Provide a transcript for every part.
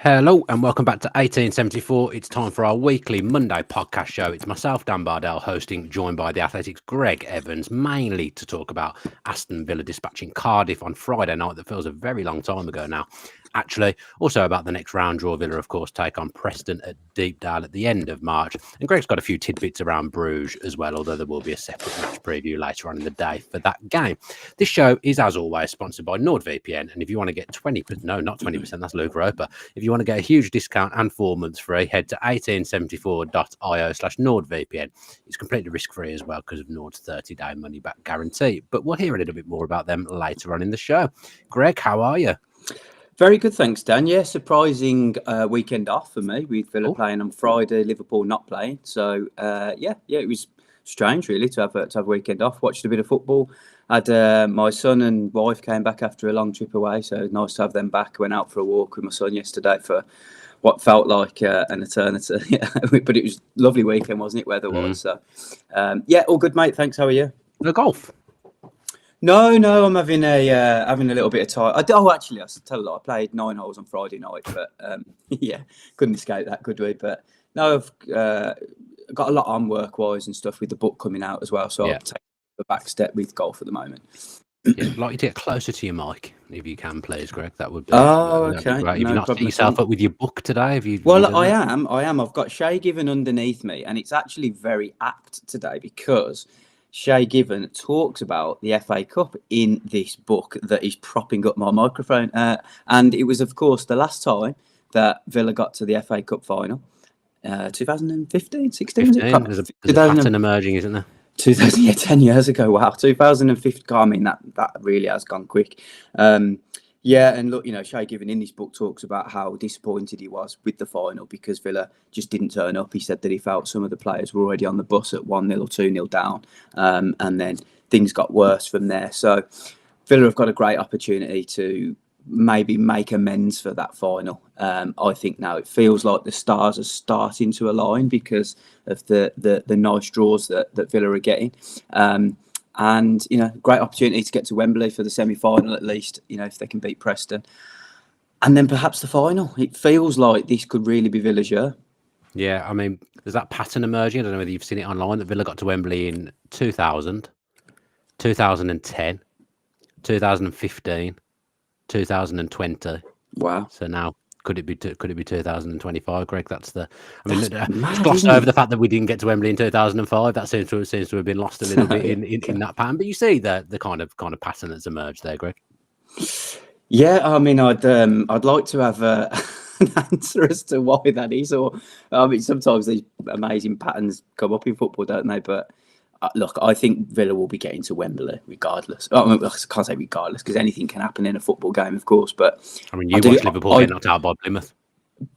Hello and welcome back to 1874. It's time for our weekly Monday podcast show. It's myself, Dan Bardell, hosting, joined by the Athletics' Gregg Evans, mainly to talk about Aston Villa dispatching Cardiff on Friday night. That feels a very long time ago now. Actually, also about the next round draw. Villa, of course, take on Preston at Deepdale at the end of March. And Gregg's got a few tidbits around Brugge as well, although there will be a separate match preview later on in the day for that game. This show is, as always, sponsored by NordVPN. And if you want to get 20%, no, not 20%, that's Luke Roper. If you want to get a huge discount and 4 months free, head to 1874.io/NordVPN. It's completely risk-free as well because of Nord's 30-day money-back guarantee. But we'll hear a little bit more about them later on in the show. Gregg, how are you? Very good, thanks, Dan. Yeah, surprising weekend off for me with Villa playing on Friday, Liverpool not playing. So it was strange really to have a weekend off. Watched a bit of football. Had my son and wife came back after a long trip away, so nice to have them back. Went out for a walk with my son yesterday for what felt like an eternity. But it was a lovely weekend, wasn't it? Weather-wise. So all good, mate. Thanks. How are you? The golf. No, I'm having a little bit of time. I tell a lie. I played 9 holes on Friday night, but couldn't escape that, could we? But no, I've got a lot on work-wise and stuff with the book coming out as well, so I'll take a back step with golf at the moment. I'd like you to get closer to your mic, if you can, please, Greg. That would be okay. Be great. If you're not setting yourself up with your book today, I am. I've got Shay Given underneath me, and it's actually very apt today because Shay Given talks about the FA Cup in this book that is propping up my microphone. And it was, of course, the last time that Villa got to the FA Cup final. 2015, 16? There's a pattern emerging, isn't there? 10 years ago. Wow. 2015. I mean, that really has gone quick. And look, Shay Given in this book talks about how disappointed he was with the final because Villa just didn't turn up. He said that he felt some of the players were already on the bus at 1-0 or 2-0 down. And then things got worse from there. So Villa have got a great opportunity to maybe make amends for that final. I think now it feels like the stars are starting to align because of the nice draws that Villa are getting. And, great opportunity to get to Wembley for the semi-final, at least, if they can beat Preston. And then perhaps the final. It feels like this could really be Villa's year. Yeah, I mean, there's that pattern emerging. I don't know whether you've seen it online, that Villa got to Wembley in 2000, 2010, 2015, 2020. Wow. So now, could it be 2025, Greg? It's glossed over the fact that we didn't get to Wembley in 2005. That seems to have been lost a little bit in that pattern. But you see the kind of pattern that's emerged there, Greg. Yeah, I mean, I'd like to have an answer as to why that is. Or sometimes these amazing patterns come up in football, don't they? But look, I think Villa will be getting to Wembley regardless. I can't say regardless because anything can happen in a football game, of course. But I mean, watched Liverpool get knocked out by Plymouth,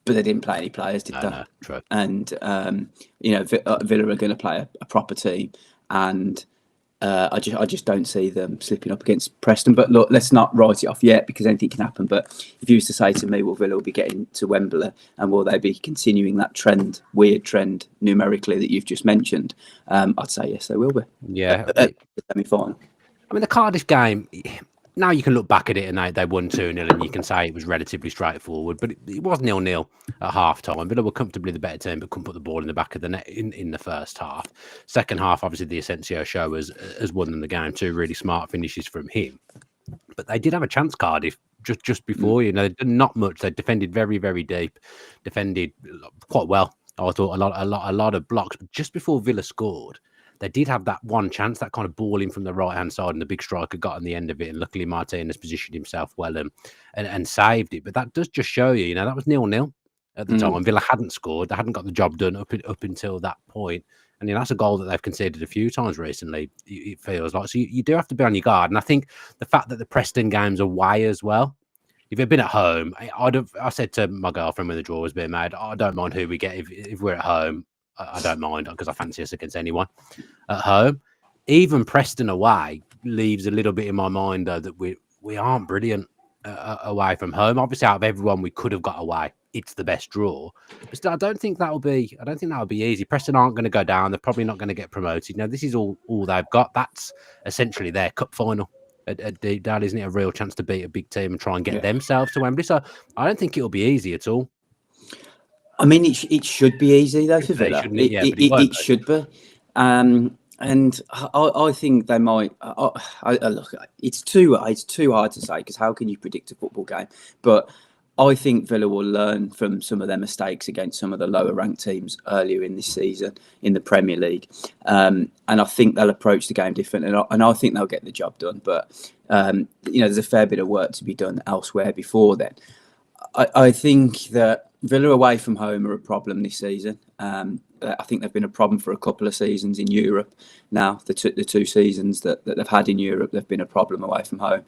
but they didn't play any players, did they? No, true. And Villa are going to play a proper team, and I just don't see them slipping up against Preston. But look, let's not write it off yet because anything can happen. But if you was to say to me, will Villa will be getting to Wembley and will they be continuing that weird trend numerically that you've just mentioned? I'd say yes, they will be. Yeah. At the semi-final. I mean, the Cardiff game, now you can look back at it and they won 2-0 and you can say it was relatively straightforward, but it was 0-0 at half-time. Villa were comfortably the better team, but couldn't put the ball in the back of the net in the first half. Second half, obviously, the ASENSIO Show has won them the game. 2 really smart finishes from him. But they did have a chance, Cardiff, just before. They'd done not much. They defended very, very deep, defended quite well. I thought a lot of blocks. But just before Villa scored, they did have that one chance, that kind of ball in from the right-hand side, and the big striker got on the end of it. And luckily, Martinez positioned himself well and saved it. But that does just show you, that was 0-0 at the time. Villa hadn't scored. They hadn't got the job done up until that point. And that's a goal that they've conceded a few times recently, it feels like. So you do have to be on your guard. And I think the fact that the Preston game's away as well, if you'd been at home, I said to my girlfriend when the draw was being made, I don't mind who we get if we're at home. I don't mind because I fancy us against anyone at home. Even Preston away leaves a little bit in my mind, though, that we aren't brilliant away from home. Obviously, out of everyone we could have got away, it's the best draw. But still, I don't think that'll be easy. Preston aren't going to go down. They're probably not going to get promoted. This is all they've got. That's essentially their cup final at Deepdale, isn't it? A real chance to beat a big team and try and get themselves to Wembley. So I don't think it'll be easy at all I mean, it should be easy though for Should be, Villa. shouldn't it? Yeah, but it won't It be. should be. And I think they might. Look, it's too hard to say because how can you predict a football game? But I think Villa will learn from some of their mistakes against some of the lower ranked teams earlier in this season in the Premier League, and I think they'll approach the game different, and I think they'll get the job done. But there's a fair bit of work to be done elsewhere before then. I think that Villa away from home are a problem this season. I think they've been a problem for a couple of seasons in Europe. Now, the two seasons that they've had in Europe, they've been a problem away from home.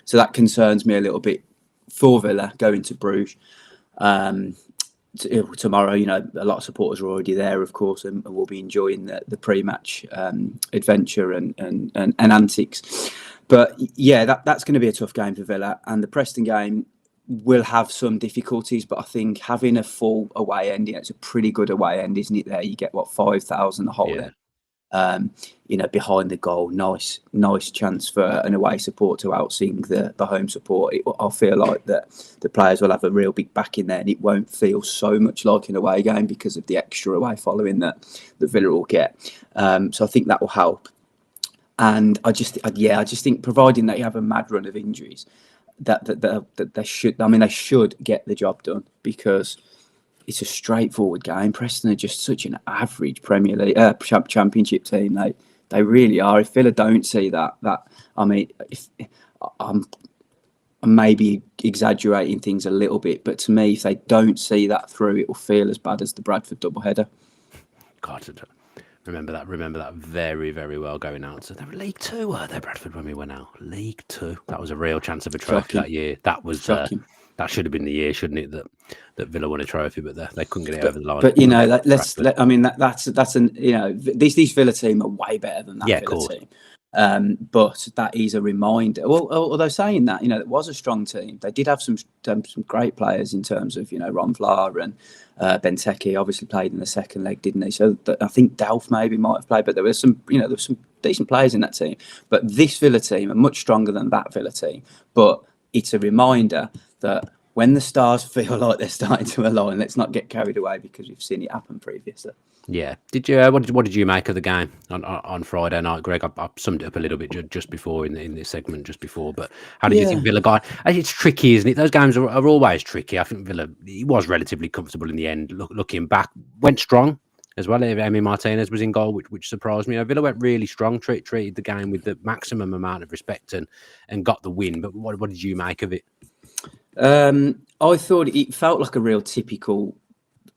So that concerns me a little bit for Villa going to Brugge tomorrow. A lot of supporters are already there, of course, and will be enjoying the pre-match adventure and antics. But yeah, that's going to be a tough game for Villa, and the Preston game will have some difficulties, but I think having a full away end, it's a pretty good away end, isn't it? There you get 5,000 the whole end. Behind the goal, nice chance for an away support to outsing the home support. I feel like that the players will have a real big back in there, and it won't feel so much like an away game because of the extra away following that Villa will get. So I think that will help. And I just think providing that you have a mad run of injuries, that they should get the job done because it's a straightforward game. Preston are just such an average Premier League Championship team. They really are. If Villa don't see that I mean, if I'm maybe exaggerating things a little bit, but to me, if they don't see that through, it will feel as bad as the Bradford doubleheader. God, remember that very, very well going out. So they were League Two, were they, Bradford, when we went out? League Two. That was a real chance of a trophy that year. That was that should have been the year, shouldn't it? That Villa won a trophy, but they couldn't get it over the line. But these Villa team are way better than that Villa team. But that is a reminder. Well, although saying that, it was a strong team. They did have some great players in terms of Ron Vlaar and Benteke. Obviously played in the second leg, didn't he? So I think Delph maybe might have played, but there were some decent players in that team. But this Villa team are much stronger than that Villa team. But it's a reminder that when the stars feel like they're starting to align, let's not get carried away because we've seen it happen previously. Yeah. Did you? What did you make of the game on Friday night, Greg? I summed it up a little bit just before in this segment just before. But how did you think Villa got? It's tricky, isn't it? Those games are always tricky. I think Villa was relatively comfortable in the end. Looking back, went strong as well. Emi Martinez was in goal, which surprised me. Villa went really strong. Treated the game with the maximum amount of respect and got the win. But what did you make of it? I thought it felt like a real typical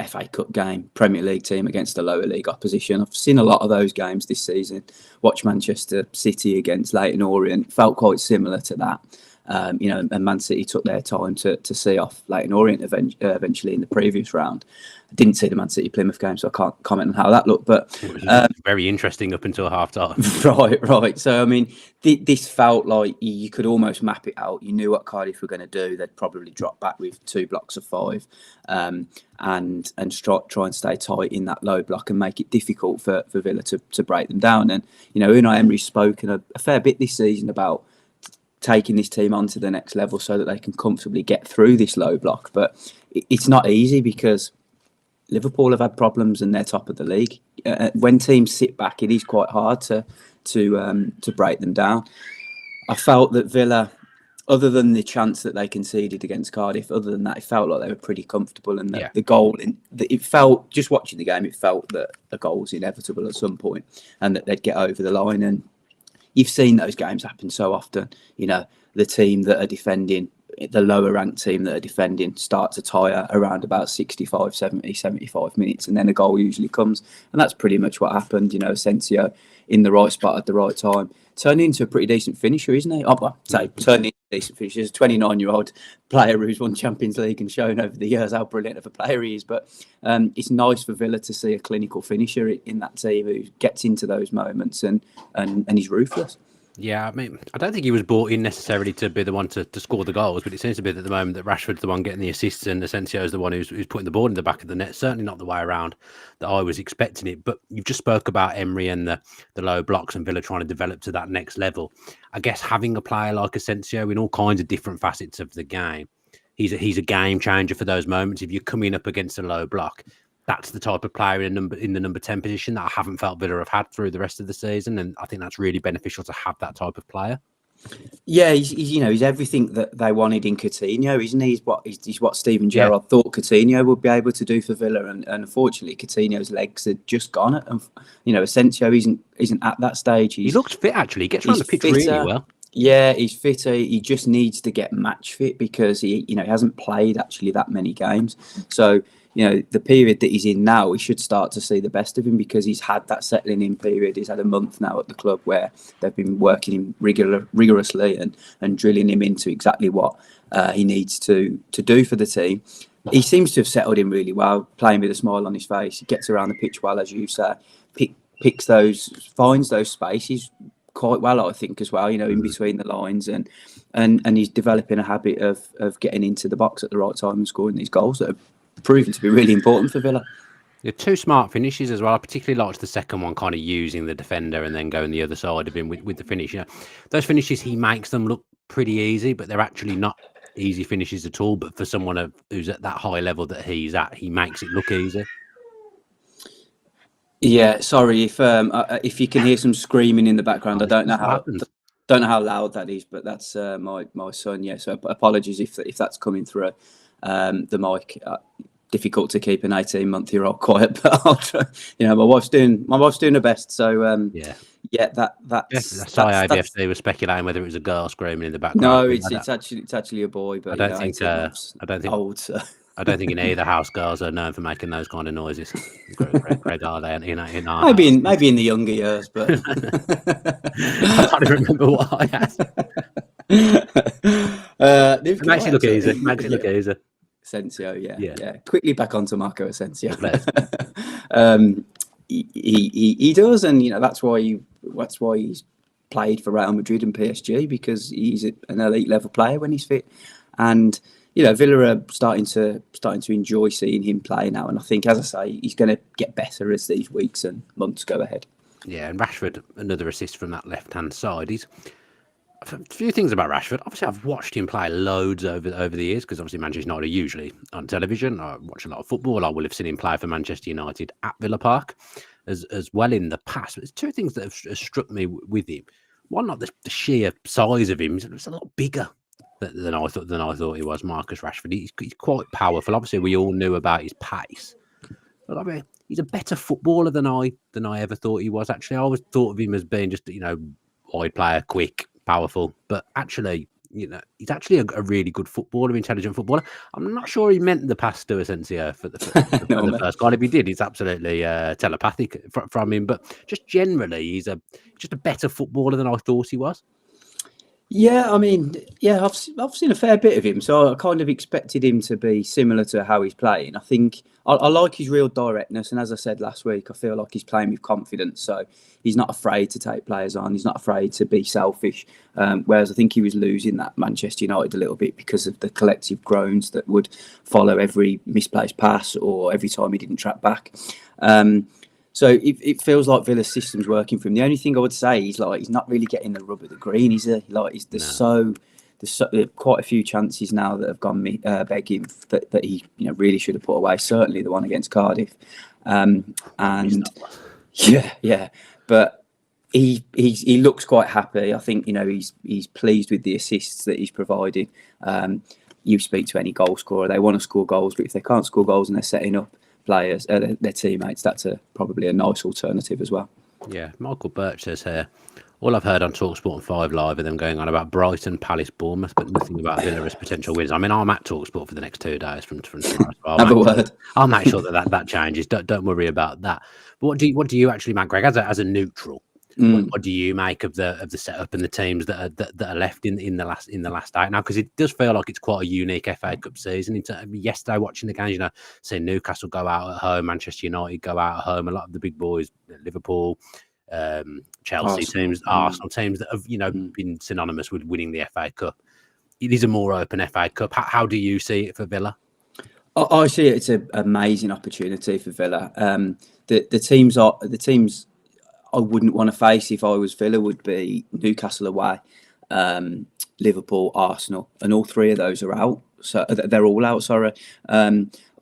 FA Cup game, Premier League team against a lower league opposition. I've seen a lot of those games this season. Watch Manchester City against Leyton Orient, felt quite similar to that. And Man City took their time to see off Leyton Orient eventually in the previous round. I didn't see the Man City Plymouth game, so I can't comment on how that looked. But it was very interesting up until half time. Right. So I mean, this felt like you could almost map it out. You knew what Cardiff were going to do. They'd probably drop back with 2 blocks of 5, and try and stay tight in that low block and make it difficult for Villa to break them down. And Unai Emery's spoken a fair bit this season about taking this team onto the next level so that they can comfortably get through this low block. But it's not easy because Liverpool have had problems and they're top of the league. When teams sit back, it is quite hard to break them down. I felt that Villa, other than the chance that they conceded against Cardiff, other than that, it felt like they were pretty comfortable. And the goal, it felt, just watching the game, it felt that a goal was inevitable at some point and that they'd get over the line. And you've seen those games happen so often. The team that are defending, the lower ranked team that are defending, start to tire around about 65, 70, 75 minutes, and then a goal usually comes. And that's pretty much what happened. ASENSIO in the right spot at the right time. Turned into a pretty decent finisher, isn't he? Turned into a decent finisher. He's a 29-year-old player who's won Champions League and shown over the years how brilliant of a player he is. But it's nice for Villa to see a clinical finisher in that team who gets into those moments and he's ruthless. Yeah, I mean, I don't think he was brought in necessarily to be the one to score the goals, but it seems to be that at the moment that Rashford's the one getting the assists and ASENSIO is the one who's putting the ball in the back of the net. Certainly not the way around that I was expecting it. But you've just spoke about Emery and the low blocks and Villa trying to develop to that next level. I guess having a player like ASENSIO in all kinds of different facets of the game he's a game changer for those moments. If you're coming up against a low block, that's the type of player in the number 10 position that I haven't felt Villa have had through the rest of the season, and I think that's really beneficial to have that type of player. Yeah, he's everything that they wanted in Coutinho, isn't he? He's what Steven Gerrard thought Coutinho would be able to do for Villa, and unfortunately, Coutinho's legs are just gone. And Asensio isn't at that stage. He looks fit actually. He gets around the pitch really well. Yeah, he's fitter. He just needs to get match fit because he hasn't played actually that many games. So the period that he's in now, we should start to see the best of him because he's had that settling in period. He's had a month now at the club where they've been working him rigorously and drilling him into exactly what he needs to do for the team. He seems to have settled in really well, playing with a smile on his face. He gets around the pitch well, as you say, finds those spaces quite well, I think, as well, in between the lines, and he's developing a habit of getting into the box at the right time and scoring these goals that are proven to be really important for Villa. Yeah, two smart finishes as well. I particularly liked the second one, kind of using the defender and then going the other side of him with the finish. Those finishes, he makes them look pretty easy, but they're actually not easy finishes at all. But for someone who's at that high level that he's at, he makes it look easy. Yeah, sorry if you can hear some screaming in the background. I don't know how loud that is, but that's my son. Yeah, so apologies if that's coming through the mic. Difficult to keep an 18-month-old quiet, but I'll try. My wife's doing her best. So that's IBFC was speculating whether it was a girl screaming in the background. No, it's actually a boy. But I don't think old. So. I don't think in either house girls are known for making those kind of noises. Gregg, are they? In our maybe in the younger years, but I can't remember what I asked. It makes it look easy. Asensio, yeah. Quickly back onto Marco Asensio. He does, and that's why he's played for Real Madrid and PSG, because he's an elite level player when he's fit, and Villa are starting to enjoy seeing him play now, and I think, as I say, he's going to get better as these weeks and months go ahead. Yeah, and Rashford, another assist from that left-hand side. A few things about Rashford. Obviously, I've watched him play loads over the years because obviously Manchester United are usually on television. I watch a lot of football. I will have seen him play for Manchester United at Villa Park as well in the past. But there's two things that have struck me with him. One, not the sheer size of him. He's a lot bigger than I thought he was, Marcus Rashford. He's quite powerful. Obviously, we all knew about his pace, but I mean, he's a better footballer than I ever thought he was. Actually, I always thought of him as being just wide player, quick, powerful. But actually, he's actually a really good footballer, intelligent footballer. I'm not sure he meant the pass to Asensio for the first goal. If he did, it's absolutely telepathic from him. But just generally, he's just a better footballer than I thought he was. Yeah, I mean, I've seen a fair bit of him, so I kind of expected him to be similar to how he's playing. I think I like his real directness, and as I said last week, I feel like he's playing with confidence. So he's not afraid to take players on. He's not afraid to be selfish. Whereas I think he was losing that Manchester United a little bit because of the collective groans that would follow every misplaced pass or every time he didn't track back. So it feels like Villa's system's working for him. The only thing I would say is he's not really getting the rub of the green. There's quite a few chances now that have gone begging that he really should have put away. Certainly the one against Cardiff, but he looks quite happy. I think he's pleased with the assists that he's provided. You speak to any goal scorer, they want to score goals, but if they can't score goals and they're setting up players, their teammates, that's probably a nice alternative as well. Yeah, Michael Birch says here, all I've heard on TalkSport and 5 Live are them going on about Brighton, Palace, Bournemouth, but nothing about Villa as potential winners. I mean, I'm at TalkSport for the next 2 days from tomorrow. So Have a word. I'll make sure that changes. Don't worry about that. But what do you actually make, Greg, as a neutral? What do you make of the setup and the teams that are left in the last 8 now? Because it does feel like it's quite a unique FA Cup season. Yesterday, watching the games, seeing Newcastle go out at home, Manchester United go out at home, a lot of the big boys, Liverpool, Chelsea teams, Arsenal teams that have been synonymous with winning the FA Cup. It is a more open FA Cup. How do you see it for Villa? I see it's an amazing opportunity for Villa. The teams I wouldn't want to face if I was Villa would be Newcastle away, Liverpool, Arsenal, and all three of those are out. So they're all out. Sorry.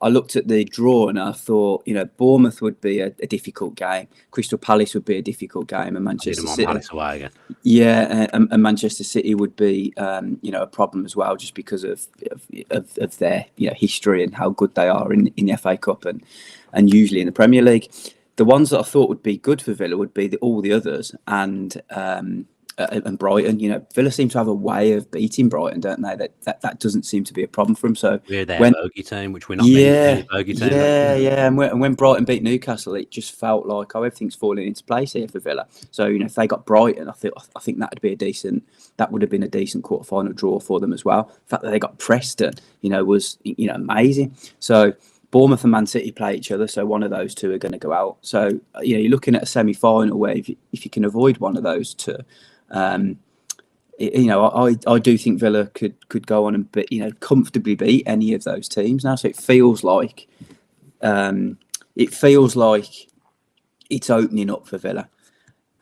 I looked at the draw and I thought, Bournemouth would be a difficult game. Crystal Palace would be a difficult game, and Manchester City. Palace away again. Yeah, and Manchester City would be, a problem as well, just because of their history and how good they are in the FA Cup and usually in the Premier League. The ones that I thought would be good for Villa would be all the others, and Brighton. Villa seem to have a way of beating Brighton, don't they? That doesn't seem to be a problem for them. So we're their bogey team, which we're not. Many bogey team. Yeah. And when Brighton beat Newcastle, it just felt like everything's falling into place here for Villa. So if they got Brighton, I think that would have been a decent quarter-final draw for them as well. The fact that they got Preston, was amazing. So Bournemouth and Man City play each other, so one of those two are going to go out. So you're looking at a semi-final where if you can avoid one of those two, I do think Villa could go on and comfortably beat any of those teams now. So it feels like it's opening up for Villa.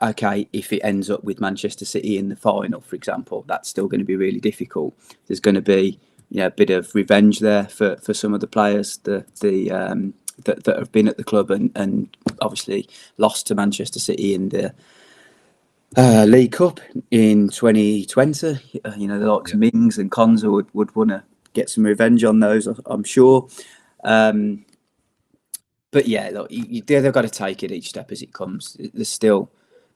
Okay, if it ends up with Manchester City in the final, for example, that's still going to be really difficult. There's going to be a bit of revenge there for some of the players that have been at the club and obviously lost to Manchester City in the League Cup in 2020. The likes of Mings and Konza would want to get some revenge on those, I'm sure. But yeah, look, they've got to take it each step as it comes. There's still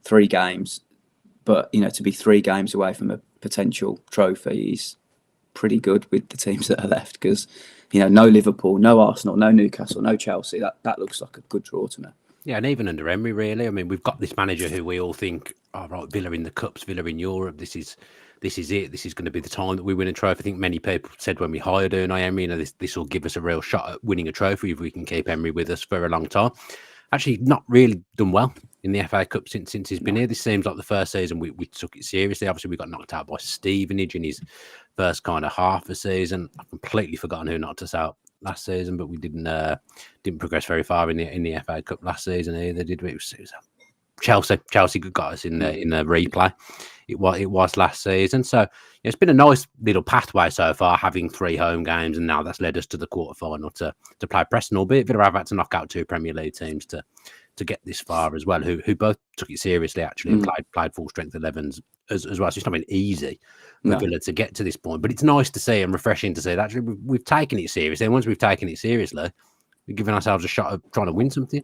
3 games, but to be 3 games away from a potential trophy is pretty good with the teams that are left, because no Liverpool, no Arsenal, no Newcastle, no Chelsea. That looks like a good draw to me. Yeah, and even under Emery, really. I mean, we've got this manager who we all think, right, Villa in the Cups, Villa in Europe. This is it. This is going to be the time that we win a trophy. I think many people said when we hired Unai Emery, this will give us a real shot at winning a trophy if we can keep Emery with us for a long time. Actually, not really done well in the FA Cup since he's been here. This seems like the first season we took it seriously. Obviously, we got knocked out by Stevenage in his first kind of half a season. I've completely forgotten who knocked us out last season, but we didn't progress very far in the FA Cup last season either, did we? It was Chelsea got us in the replay. It was last season. So it's been a nice little pathway so far, having 3 home games, and now that's led us to the quarterfinal to play Preston. Albeit Villa have had to knock out 2 Premier League teams to get this far as well, who both took it seriously actually and played full strength 11s as well. So it's not been easy for Villa to get to this point, but it's nice to see and refreshing to see that actually we've taken it seriously. And once we've taken it seriously, we're giving ourselves a shot of trying to win something.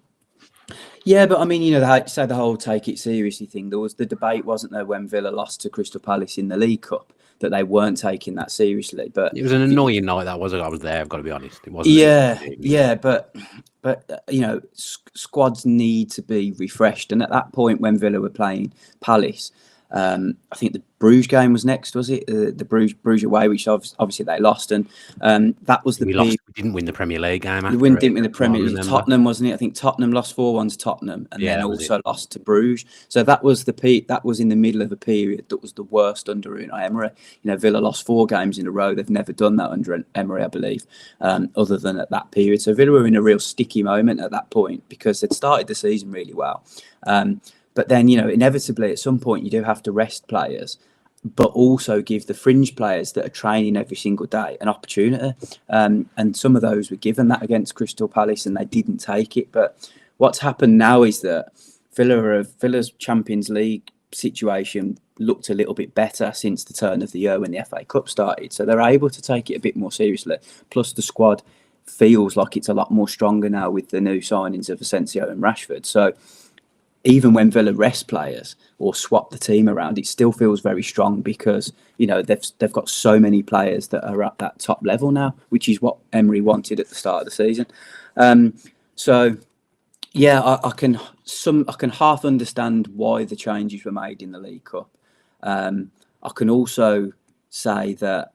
Yeah, but I mean, the whole take it seriously thing. There was the debate, wasn't there, when Villa lost to Crystal Palace in the League Cup, that they weren't taking that seriously. But it was an annoying night. That was. I was there. I've got to be honest. It wasn't. Yeah, but squads need to be refreshed. And at that point, when Villa were playing Palace, I think the Brugge game was next, was it? The Brugge away, which obviously they lost, and that was the. We didn't win the Premier League game. We didn't win the Premier League. It was Tottenham, wasn't it? I think Tottenham lost 4-1 to Tottenham, and then also lost to Brugge. So that was the peak. That was in the middle of a period that was the worst under Unai Emery. Villa lost 4 games in a row. They've never done that under Emery, I believe, other than at that period. So Villa were in a real sticky moment at that point because they'd started the season really well. But then, inevitably at some point you do have to rest players, but also give the fringe players that are training every single day an opportunity. And some of those were given that against Crystal Palace and they didn't take it. But what's happened now is that Villa's Champions League situation looked a little bit better since the turn of the year when the FA Cup started. So they're able to take it a bit more seriously. Plus the squad feels like it's a lot more stronger now with the new signings of ASENSIO and Rashford. So even when Villa rest players or swap the team around, it still feels very strong because they've got so many players that are at that top level now, which is what Emery wanted at the start of the season. So yeah, I can half understand why the changes were made in the League Cup. I can also say that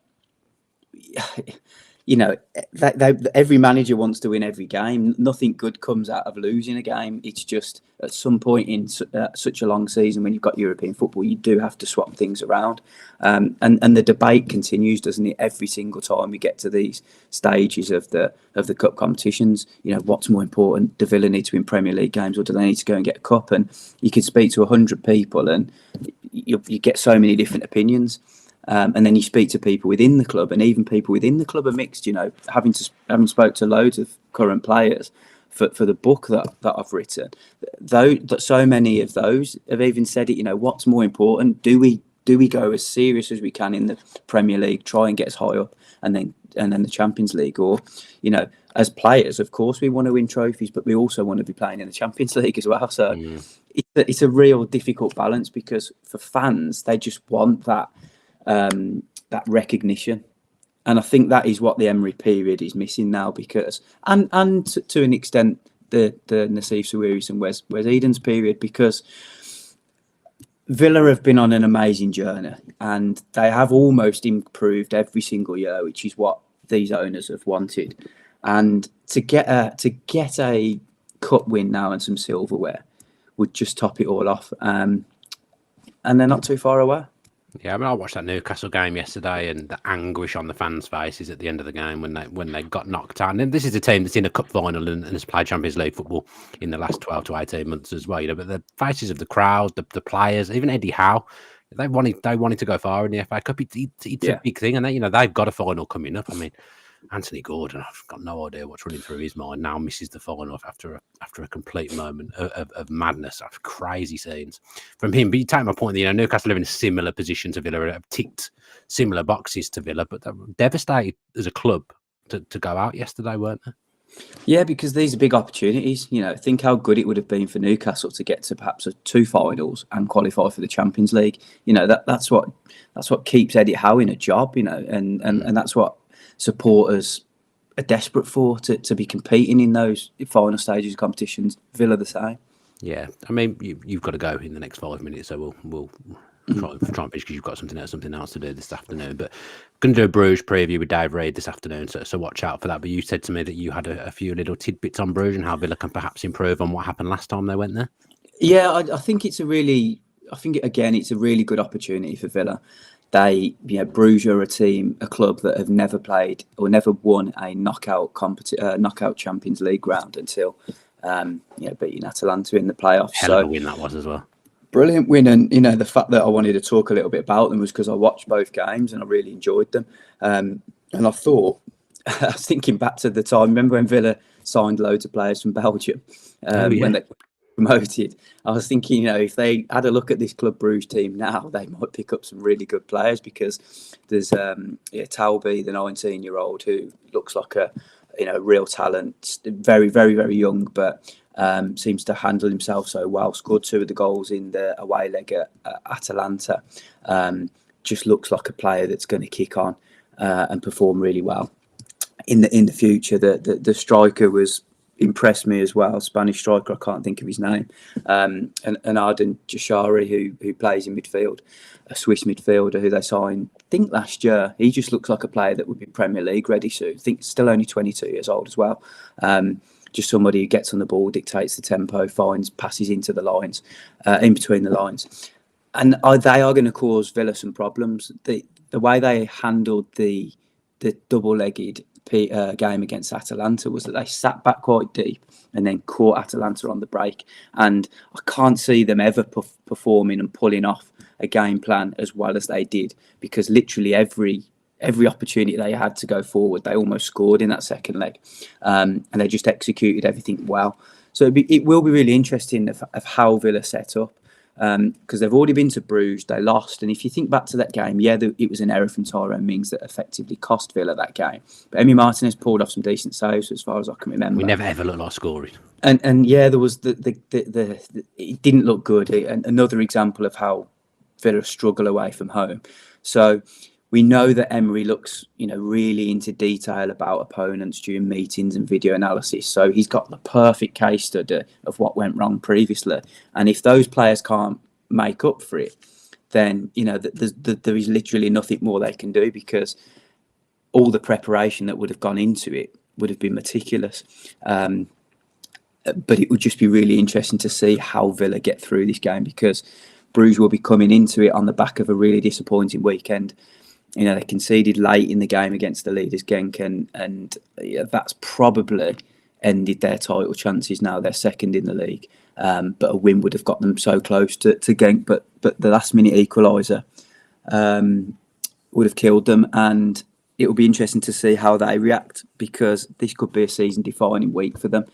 every manager wants to win every game. Nothing good comes out of losing a game. It's just at some point in such a long season when you've got European football, you do have to swap things around. And the debate continues, doesn't it? Every single time we get to these stages of the cup competitions, what's more important? Do Villa need to win Premier League games or do they need to go and get a cup? And you can speak to 100 people and you get so many different opinions. And then you speak to people within the club, and even people within the club are mixed. Having spoke to loads of current players for the book that I've written, though that so many of those have even said it. What's more important? Do we go as serious as we can in the Premier League, try and get as high up, and then the Champions League, or as players, of course, we want to win trophies, but we also want to be playing in the Champions League as well. So it's a real difficult balance, because for fans, they just want that recognition. And I think that is what the Emery period is missing now, because and to an extent the Nassif Sawiris and Wes Eden's period, because Villa have been on an amazing journey, and they have almost improved every single year, which is what these owners have wanted. And to get a cup win now and some silverware would just top it all off. And they're not too far away. Yeah, I mean, I watched that Newcastle game yesterday, and the anguish on the fans' faces at the end of the game when they got knocked out. And this is a team that's in a cup final and has played Champions League football in the last 12 to 18 months as well. But the faces of the crowd, the players, even Eddie Howe, they wanted to go far in the FA Cup. It's a big thing, and they've got a final coming up. I mean, Anthony Gordon, I've got no idea what's running through his mind now. Misses the final after a complete moment of madness, of crazy scenes from him. But you take my point, Newcastle are in a similar position to Villa, have ticked similar boxes to Villa, but they were devastated as a club to go out yesterday, weren't they? Yeah, because these are big opportunities. Think how good it would have been for Newcastle to get to perhaps 2 finals and qualify for the Champions League. That's what keeps Eddie Howe in a job. And that's what supporters are desperate for, to be competing in those final stages of competitions. Villa the same. Yeah, I mean, you've got to go in the next 5 minutes, so we'll try and finish, because you've got something else to do this afternoon. But I'm going to do a Bruges preview with Dave Reid this afternoon, so watch out for that. But you said to me that you had a few little tidbits on Bruges and how Villa can perhaps improve on what happened last time they went there. Yeah, I think it's a really good opportunity for Villa. Bruges are a club that have never played or never won a knockout Champions League round until beating Atalanta in the playoffs. Hell of a win that was as well. Brilliant win, and the fact that I wanted to talk a little bit about them was because I watched both games and I really enjoyed them. And I thought, I was thinking back to the time. Remember when Villa signed loads of players from Belgium when they promoted? I was thinking, if they had a look at this Club Bruges team now, they might pick up some really good players, because there's Talby, the 19-year-old, who looks like a real talent, very, very, very young, but seems to handle himself so well. Scored 2 of the goals in the away leg at Atalanta. Just looks like a player that's going to kick on and perform really well in the future. The striker impressed me as well. Spanish striker, I can't think of his name. And Arden Jashari, who plays in midfield, a Swiss midfielder who they signed, I think last year. He just looks like a player that would be Premier League ready soon. I think still only 22 years old as well. Just somebody who gets on the ball, dictates the tempo, finds passes into the lines, in between the lines. And they are going to cause Villa some problems. The way they handled the double-legged game against Atalanta was that they sat back quite deep and then caught Atalanta on the break. And I can't see them ever performing and pulling off a game plan as well as they did, because literally every opportunity they had to go forward, they almost scored in that second leg, and they just executed everything well. So it will be really interesting of how Villa set up, because they've already been to Bruges, they lost, and if you think back to that game, it was an error from Tyrone Mings that effectively cost Villa that game. But Emi Martinez pulled off some decent saves as far as I can remember. We never ever looked like scoring. And there was it didn't look good. Another example of how Villa struggle away from home. So we know that Emery looks, really into detail about opponents during meetings and video analysis. So he's got the perfect case study of what went wrong previously. And if those players can't make up for it, then, there is literally nothing more they can do, because all the preparation that would have gone into it would have been meticulous. But it would just be really interesting to see how Villa get through this game, because Bruges will be coming into it on the back of a really disappointing weekend. They conceded late in the game against the leaders, Genk, and that's probably ended their title chances now. They're second in the league, but a win would have got them so close to Genk. But the last-minute equaliser would have killed them, and it will be interesting to see how they react, because this could be a season-defining week for them.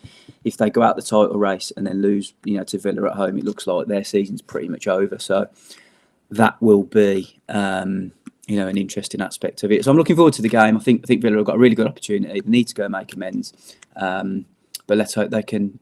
If they go out the title race and then lose, to Villa at home, it looks like their season's pretty much over. So that will be, an interesting aspect of it. So I'm looking forward to the game. I think Villa have got a really good opportunity. They need to go and make amends, but let's hope they can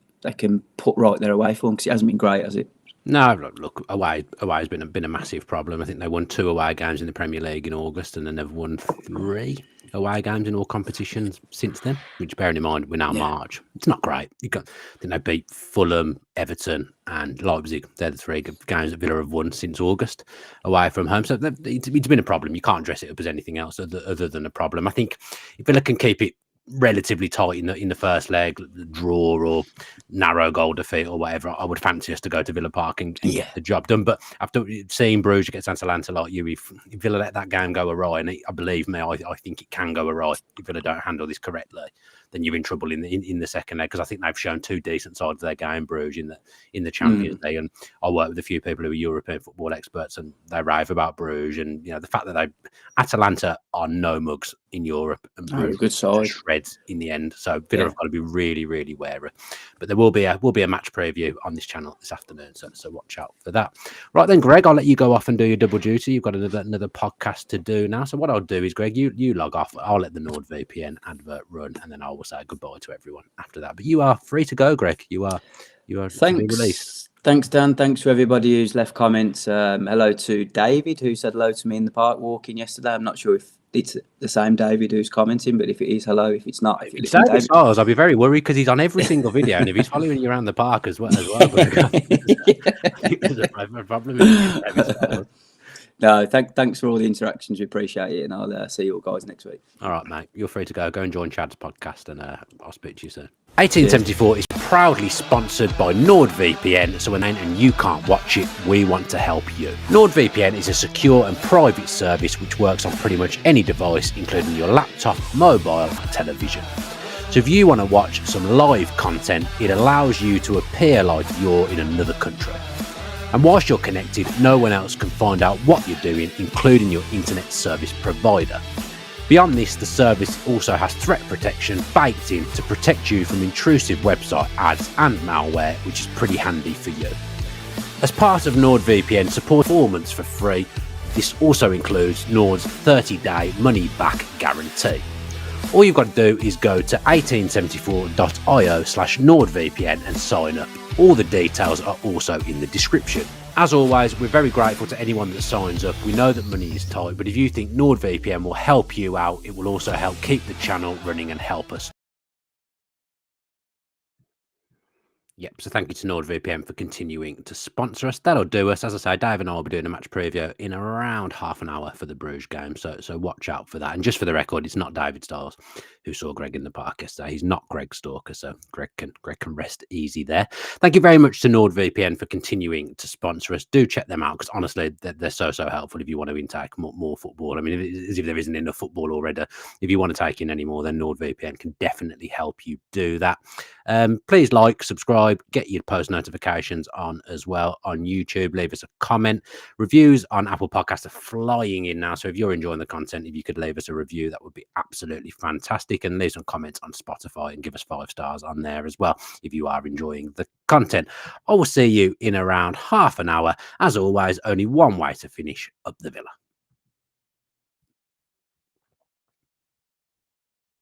put right their away form, because it hasn't been great, has it? No, look, away has been a massive problem. I think they won 2 away games in the Premier League in August, and then they've won 3 away games in all competitions since then. Which, bearing in mind, we're now March. It's not great. I think they beat Fulham, Everton, and Leipzig. They're the 3 games that Villa have won since August away from home. So it's been a problem. You can't dress it up as anything else other than a problem. I think if Villa can keep it relatively tight in the first leg, draw or narrow goal defeat or whatever, I would fancy us to go to Villa Park and get the job done. But after seeing Brugge against Atalanta like you, if Villa let that game go awry, and believe me, I think it can go awry if Villa don't handle this correctly, then you're in trouble in the second leg, because I think they've shown 2 decent sides of their game, Brugge, in the Champions League. And I work with a few people who are European football experts, and they rave about Brugge, and the fact that Atalanta are no mugs in Europe, and Brugge good side shreds in the end. So Villa have got to be really, really wary. But there will be a match preview on this channel this afternoon, so watch out for that. Right then, Greg, I'll let you go off and do your double duty. You've got another podcast to do now. So what I'll do is, Greg, you log off. I'll let the NordVPN advert run, and then I will say goodbye to everyone after that. But you are free to go, Greg. You are released. Thanks, Dan. Thanks to everybody who's left comments. Hello to David, who said hello to me in the park walking yesterday. I'm not sure if it's the same David who's commenting, but if it is, hello. If it's not, if it's David Stars, I'll be very worried, because he's on every single video, and if he's following you around the park as well, Greg, I think there's a problem with David Stars. No, thanks for all the interactions. We appreciate it, and I'll see you all guys next week. All right, mate. You're free to go. Go and join Chad's podcast, and I'll speak to you soon. 1874 is proudly sponsored by NordVPN, so when you can't watch it, we want to help you. NordVPN is a secure and private service which works on pretty much any device, including your laptop, mobile, and television. So if you want to watch some live content, it allows you to appear like you're in another country. And whilst you're connected, no one else can find out what you're doing, including your internet service provider. Beyond this, the service also has threat protection baked in to protect you from intrusive website ads and malware, which is pretty handy for you. As part of NordVPN support performance for free, this also includes Nord's 30-day money-back guarantee. All you've got to do is go to 1874.io/NordVPN and sign up. All the details are also in the description. As always, we're very grateful to anyone that signs up. We know that money is tight, but if you think NordVPN will help you out, it will also help keep the channel running and help us. Yep, so thank you to NordVPN for continuing to sponsor us. That'll do us. As I say, Dave and I will be doing a match preview in around half an hour for the Brugge game, so watch out for that. And just for the record, it's not David Stiles who saw Greg in the park yesterday. He's not Greg Stalker, so Greg can rest easy there. Thank you very much to NordVPN for continuing to sponsor us. Do check them out, because honestly, they're so helpful if you want to intake more football. I mean, as if there isn't enough football already. If you want to take in any more, then NordVPN can definitely help you do that. Please like, subscribe, get your post notifications on as well on YouTube. Leave us a comment. Reviews on Apple Podcasts are flying in now, so if you're enjoying the content, if you could leave us a review, that would be absolutely fantastic. And leave some comments on Spotify and give us 5 stars on there as well if you are enjoying the content. I will see you in around half an hour. As always, only one way to finish up the Villa.